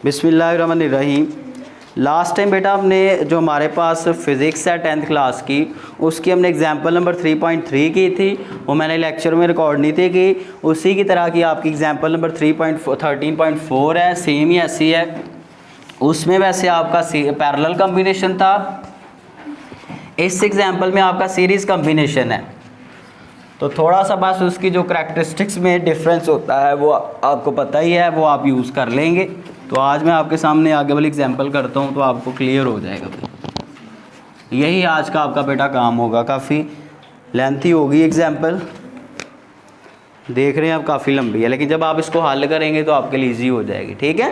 बिस्मिल्लाहिर्रहमानिर्रहीम। Last time बेटा हमने जो हमारे पास फ़िज़िक्स है 10th क्लास की, उसकी हमने एग्जांपल नंबर 3.3 की थी। वो मैंने लेक्चर में रिकॉर्ड नहीं थी की। उसी की तरह की आपकी एग्जांपल नंबर 13.4 है, सेम ही ऐसी है। उसमें वैसे आपका पैरेलल कम्बिनेशन था, इस एग्जांपल में आपका सीरीज़ कम्बिनेशन है। तो थोड़ा सा बस उसकी जो करैक्टरिस्टिक्स में डिफरेंस होता है वो आपको पता ही है, वो आप यूज़ कर लेंगे। तो आज मैं आपके सामने आगे वाली एग्जांपल करता हूँ तो आपको क्लियर हो जाएगा। यही आज का आपका बेटा काम होगा। काफ़ी लेंथी होगी एग्जांपल, देख रहे हैं आप काफ़ी लंबी है, लेकिन जब आप इसको हल करेंगे तो आपके लिए ईजी हो जाएगी। ठीक है।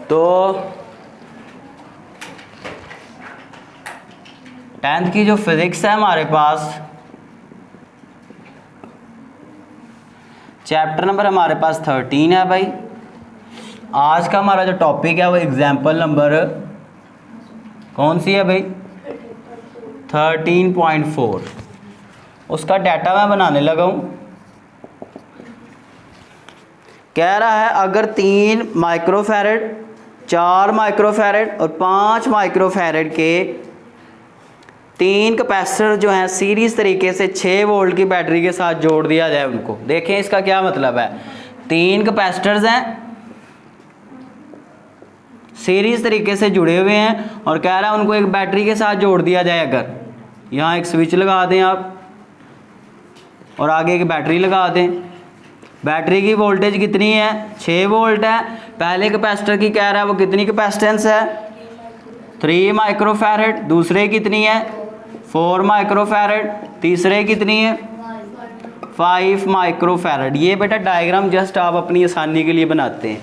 तो 10th की जो फिज़िक्स है हमारे पास, चैप्टर नंबर हमारे पास 13 है भाई। आज का हमारा जो टॉपिक है वो एग्जाम्पल नंबर कौन सी है भाई? 13.4। उसका डाटा मैं बनाने लगा हूँ। कह रहा है अगर 3 माइक्रोफैरड, 4 माइक्रोफैरड और 5 माइक्रोफैरड के 3 कैपेसिटर जो हैं सीरीज़ तरीके से 6 वोल्ट की बैटरी के साथ जोड़ दिया जाए उनको। देखें इसका क्या मतलब है। 3 कैपेसिटर्स हैं, सीरीज़ तरीके से जुड़े हुए हैं और कह रहा है उनको एक बैटरी के साथ जोड़ दिया जाए। अगर यहाँ एक स्विच लगा दें आप और आगे एक बैटरी लगा दें। बैटरी की वोल्टेज कितनी है? 6 वोल्ट है। पहले कैपेसिटर की कह रहा है वो कितनी कैपेसिटेंस है? 3 माइक्रोफैरड। दूसरे कितनी है? 4 माइक्रोफैरड। तीसरे कितनी है? 5 माइक्रोफैरड। ये बेटा डायग्राम जस्ट आप अपनी आसानी के लिए बनाते हैं।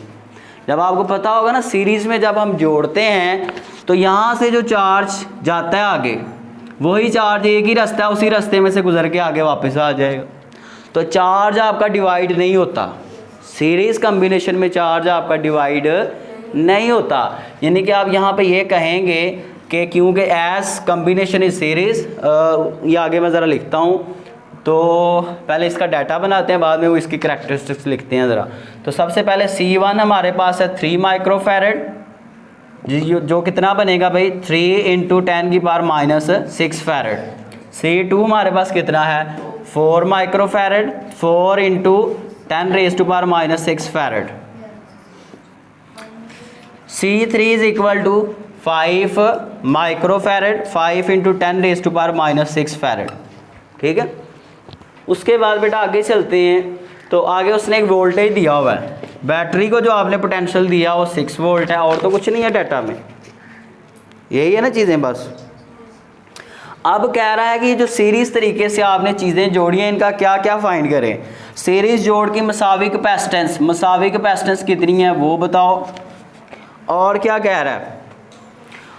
जब आपको पता होगा ना सीरीज़ में जब हम जोड़ते हैं तो यहाँ से जो चार्ज जाता है आगे, वही चार्ज एक ही रास्ता है, उसी रास्ते में से गुजर के आगे वापस आ जाएगा। तो चार्ज आपका डिवाइड नहीं होता। सीरीज़ कम्बिनेशन में चार्ज आपका डिवाइड नहीं होता। यानी कि आप यहाँ पे ये कहेंगे कि क्योंकि एस कम्बिनेशन इज सीरीज़, ये आगे मैं ज़रा लिखता हूँ। तो पहले इसका डाटा बनाते हैं, बाद में वो इसकी करैक्टरिस्टिक्स लिखते हैं ज़रा। तो सबसे पहले C1 हमारे पास है 3 माइक्रोफैरड, जो कितना बनेगा भाई? 3 × 10⁻⁻6 फैरड। C2 हमारे पास कितना है? 4 microfarad, 4 × 10⁻⁻6 farad. C3 is equal to 5 microfarad, 5 × 10⁻⁻6 farad. ठीक है। उसके बाद बेटा आगे चलते हैं। तो आगे उसने एक वोल्टेज दिया हुआ है, बैटरी को जो आपने पोटेंशियल दिया वो 6 वोल्ट है, और तो कुछ नहीं है डाटा में, यही है ना चीज़ें बस। अब कह रहा है कि जो सीरीज़ तरीके से आपने चीज़ें जोड़ी हैं इनका क्या क्या फाइंड करें। सीरीज़ जोड़ की मसावी कैपेसिटेंस कितनी है वो बताओ। और क्या कह रहा है?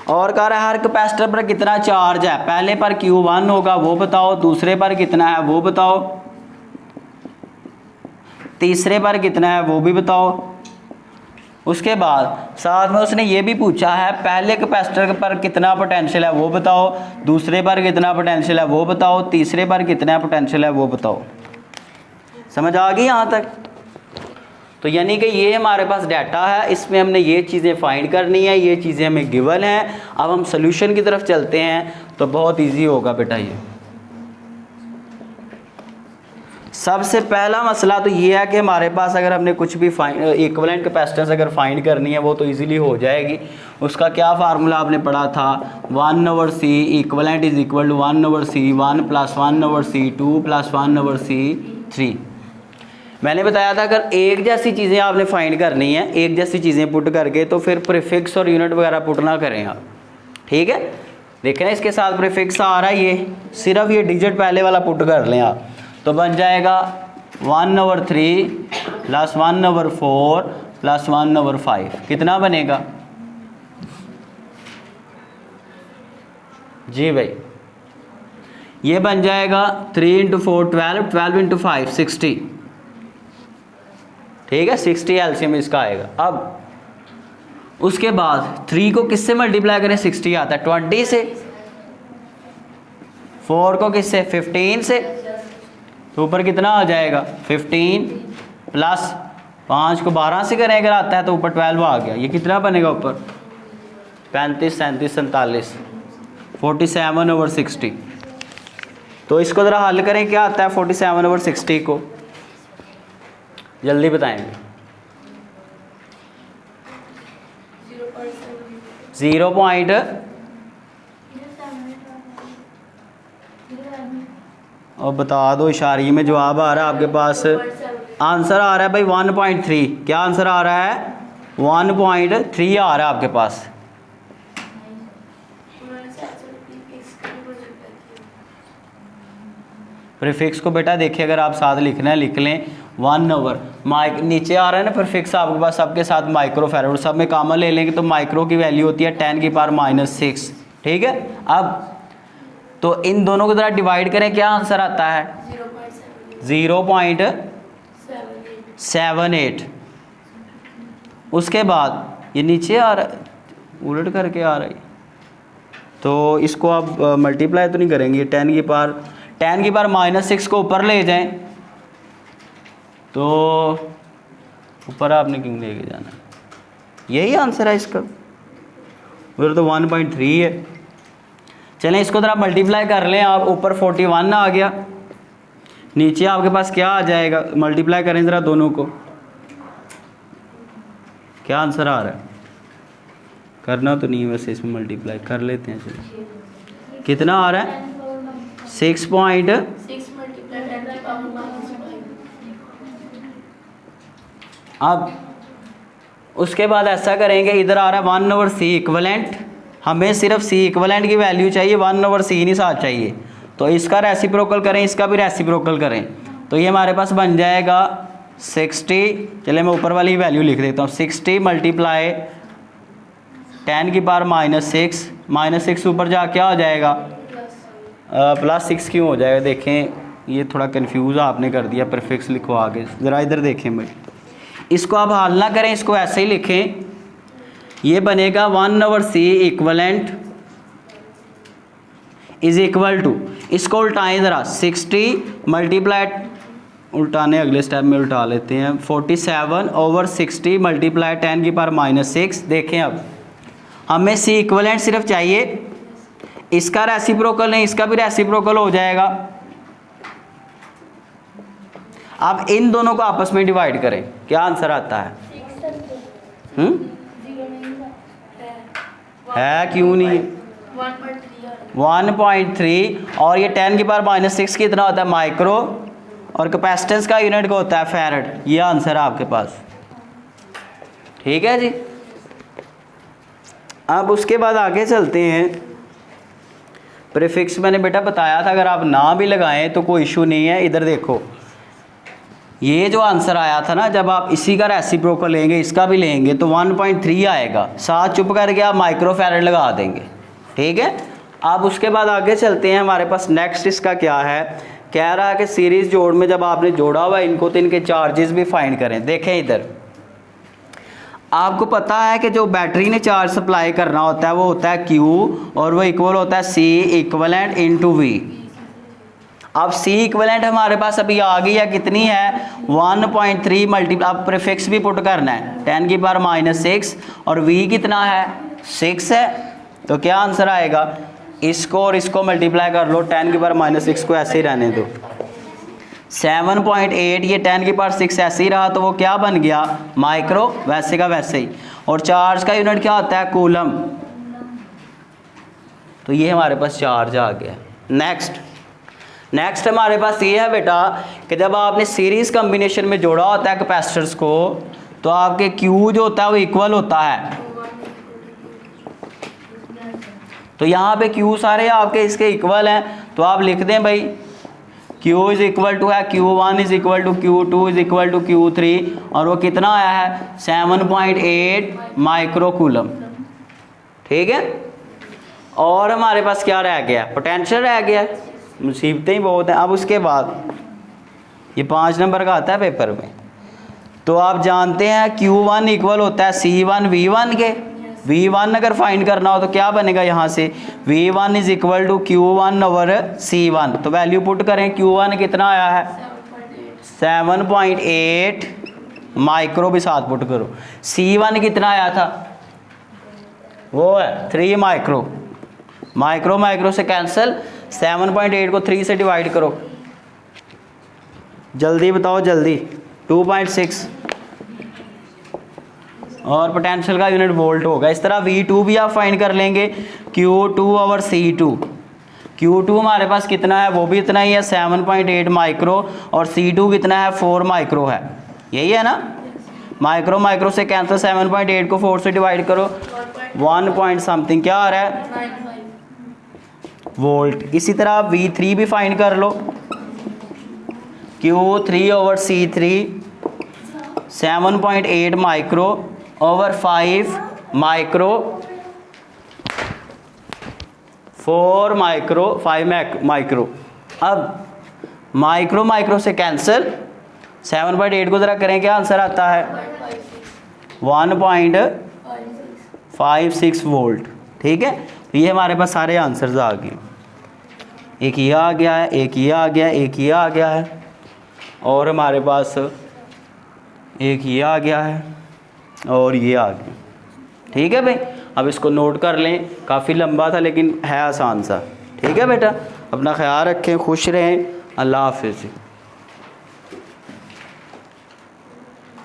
और कह रहा है हर कैपेसिटर पर कितना चार्ज है। पहले पर Q1 होगा वो बताओ, दूसरे पर कितना है वो बताओ, तीसरे पर कितना है वो भी बताओ। उसके बाद साथ में उसने ये भी पूछा है पहले कैपेसिटर पर कितना पोटेंशियल है वो बताओ, दूसरे पर कितना पोटेंशियल है वो बताओ, तीसरे पर कितना पोटेंशियल है वो बताओ। समझ आ गई यहाँ तक? तो यानी कि ये हमारे पास डाटा है, इसमें हमने ये चीज़ें फाइंड करनी है, ये चीज़ें हमें गिवन हैं। अब हम सोल्यूशन की तरफ चलते हैं तो बहुत इजी होगा बेटा। ये सबसे पहला मसला तो ये है कि हमारे पास अगर हमने कुछ भी इक्विवेलेंट कैपेसिटेंस अगर फाइंड करनी है वो तो इजीली हो जाएगी। उसका क्या फार्मूला आपने पढ़ा था? 1/C equivalent is equal to 1/C 1 + 1/C 2 + 1/C 3। मैंने बताया था अगर एक जैसी चीज़ें आपने फाइंड करनी है, एक जैसी चीज़ें पुट करके, तो फिर प्रीफिक्स और यूनिट वगैरह पुट ना करें आप। ठीक है। देखें ना इसके साथ प्रीफिक्स आ रहा है, ये सिर्फ ये डिजिट पहले वाला पुट कर लें आप, तो बन जाएगा 1/3 + 1/4 + 1/5। कितना बनेगा जी भाई? ये बन जाएगा 3 × 4 12, 12 × 5 60। ठीक है, 60 एलसीएम इसका आएगा। अब उसके बाद 3 को किससे मल्टीप्लाई करें? 60 आता है 20 से। 4 को किससे? 15 से। तो ऊपर कितना आ जाएगा? 15 + 5 को 12 से करें अगर आता है तो ऊपर 12 आ गया। ये कितना बनेगा ऊपर 35, 37, 47, 47/60। तो इसको ज़रा हल करें, क्या आता है 47/60 को, जल्दी बताएंगे। 0 पॉइंट और बता दो, इशारे में जवाब आ रहा है आपके पास। आंसर आ रहा है भाई 1.3। क्या आंसर आ रहा है 1.3 आ रहा है आपके पास। प्रीफिक्स को बेटा देखिए, अगर आप साथ लिखना है लिख लें 1 ओवर नीचे आ रहा है ना प्रीफिक्स आपके पास सबके साथ माइक्रो फैराड, सब में कॉमन ले लेंगे तो माइक्रो की वैल्यू होती है 10⁻⁻6। ठीक है, अब तो इन दोनों को ज़रा डिवाइड करें, क्या आंसर आता है 0.78। उसके बाद ये नीचे आ रहा है, उलट करके आ रहा है, तो इसको आप मल्टीप्लाई तो नहीं करेंगे। 10⁻⁻6 को ऊपर ले जाएं तो ऊपर आपने क्यों लेके जाना, यही आंसर है इसका, उधर तो 1.3 है। चलें इसको ज़रा मल्टीप्लाई कर लें आप, ऊपर 41 आ गया, नीचे आपके पास क्या आ जाएगा, मल्टीप्लाई करें ज़रा दोनों को, क्या आंसर आ रहा है, करना तो नहीं वैसे इसमें मल्टीप्लाई कर लेते हैं। चलिए कितना आ रहा है 6.6। अब उसके बाद ऐसा करेंगे, इधर आ रहा है 1/c इक्वलेंट, हमें सिर्फ c इक्वलेंट की वैल्यू चाहिए, 1/c नहीं साथ चाहिए, तो इसका रेसिप्रोकल करें, इसका भी रेसिप्रोकल करें, तो ये हमारे पास बन जाएगा 60। चले मैं ऊपर वाली वैल्यू लिख देता हूँ, 60 मल्टीप्लाई 10⁻⁻6, -6 ऊपर जा क्या हो जाएगा +6 क्यों हो जाएगा, देखें ये थोड़ा कंफ्यूज आपने कर दिया, प्रीफिक्स लिखवा के, ज़रा इधर देखें भाई, इसको आप हल ना करें, इसको ऐसे ही लिखें, ये बनेगा 1/c equivalent is equal to, इसको उल्टाएं ज़रा, 60 मल्टीप्लाई, उल्टाने अगले स्टेप में उल्टा लेते हैं, 47/60 मल्टीप्लाई 10⁻⁻6। देखें अब हमें c इक्वलेंट सिर्फ चाहिए, इसका रेसिप्रोकल नहीं, इसका भी रेसिप्रोकल हो जाएगा। अब इन दोनों को आपस में डिवाइड करें, क्या आंसर आता है है क्यों नहीं 1.3, और ये 10⁻⁻6 कितना होता है माइक्रो, और कैपेसिटेंस का यूनिट का होता है फैरड। ये आंसर है आपके पास, ठीक है जी। अब उसके बाद आगे चलते हैं, प्रीफिक्स मैंने बेटा बताया था अगर आप ना भी लगाएं तो कोई इशू नहीं है। इधर देखो, ये जो आंसर आया था ना, जब आप इसी का रेसिप्रोकल लेंगे, इसका भी लेंगे तो 1.3 आएगा, साथ चुप करके आप माइक्रो फैरड लगा देंगे, ठीक है। अब उसके बाद आगे चलते हैं, हमारे पास नेक्स्ट इसका क्या है, कह रहा है कि सीरीज़ जोड़ में जब आपने जोड़ा हुआ इनको तो इनके चार्जेस भी फाइंड करें। देखें इधर आपको पता है कि जो बैटरी ने चार्ज सप्लाई करना होता है वो होता है Q, और वो इक्वल होता है C इक्वलेंट इंटू V। अब C इक्वलेंट हमारे पास अभी आ गई है, कितनी है 1.3 मल्टीप्लाई, अब प्रीफिक्स भी पुट करना है 10⁻⁻6, और V कितना है 6 है, तो क्या आंसर आएगा, इसको और इसको मल्टीप्लाई कर लो, 10⁻⁻6 को ऐसे ही रहने दो, 7.8, ये 10⁻6 ऐसे ही रहा तो वो क्या बन गया माइक्रो, वैसे का वैसे ही, और चार्ज का यूनिट क्या होता है कूलम, तो ये हमारे पास चार्ज आ गया। नेक्स्ट हमारे पास ये है बेटा कि जब आपने सीरीज कॉम्बिनेशन में जोड़ा होता है कैपेसिटर्स को, तो आपके Q जो होता है वो इक्वल होता है, तो यहाँ पे Q सारे आपके इसके इक्वल हैं, तो आप लिख दें भाई Q इज इक्वल टू है Q1 is equal to Q2 is equal to Q3, और वो कितना आया है 7.8 माइक्रो कूलम, ठीक है। और हमारे पास क्या रह गया, पोटेंशियल रह गया, मुसीबतें ही बहुत हैं। अब उसके बाद ये 5 नंबर का आता है पेपर में, तो आप जानते हैं Q1 इक्वल होता है C1 V1 के, V1 अगर फाइंड करना हो तो क्या बनेगा, यहाँ से V1 is equal to Q1 over C1, तो वैल्यू पुट करें, Q1 कितना आया है 7.8 माइक्रो भी साथ पुट करो। C1 कितना आया था, वो है 3 माइक्रो। माइक्रो माइक्रो से कैंसिल, 7.8 को 3 से डिवाइड करो, जल्दी बताओ जल्दी, 2.6 और पोटेंशियल का यूनिट वोल्ट होगा। इस तरह V2 भी आप फाइंड कर लेंगे, Q2 और C2। Q2 हमारे पास कितना है, वो भी इतना ही है 7.8 माइक्रो, और C2 कितना है 4 माइक्रो है, यही है ना। माइक्रो माइक्रो से कैंसिल, 7.8 को 4 से डिवाइड करो, 1 पॉइंट समथिंग क्या आ रहा है, वोल्ट। इसी तरह V3 भी फाइंड कर लो, Q3 over C3 7.8 micro over 5 micro, 4 micro, 5 micro. अब माइक्रो माइक्रो से कैंसिल, 7.8 को ज़रा करें, क्या आंसर आता है 1.56 वोल्ट। ठीक है, तो ये हमारे पास सारे आंसर्स आ गए। एक ये आ गया है, एक ये आ गया है, एक ये आ गया है, और हमारे पास एक ये आ गया है, और ये आ गया। ठीक है भाई, अब इसको नोट कर लें, काफ़ी लंबा था लेकिन है आसान सा। ठीक है बेटा, अपना ख्याल रखें, खुश रहें, अल्लाह हाफिज़।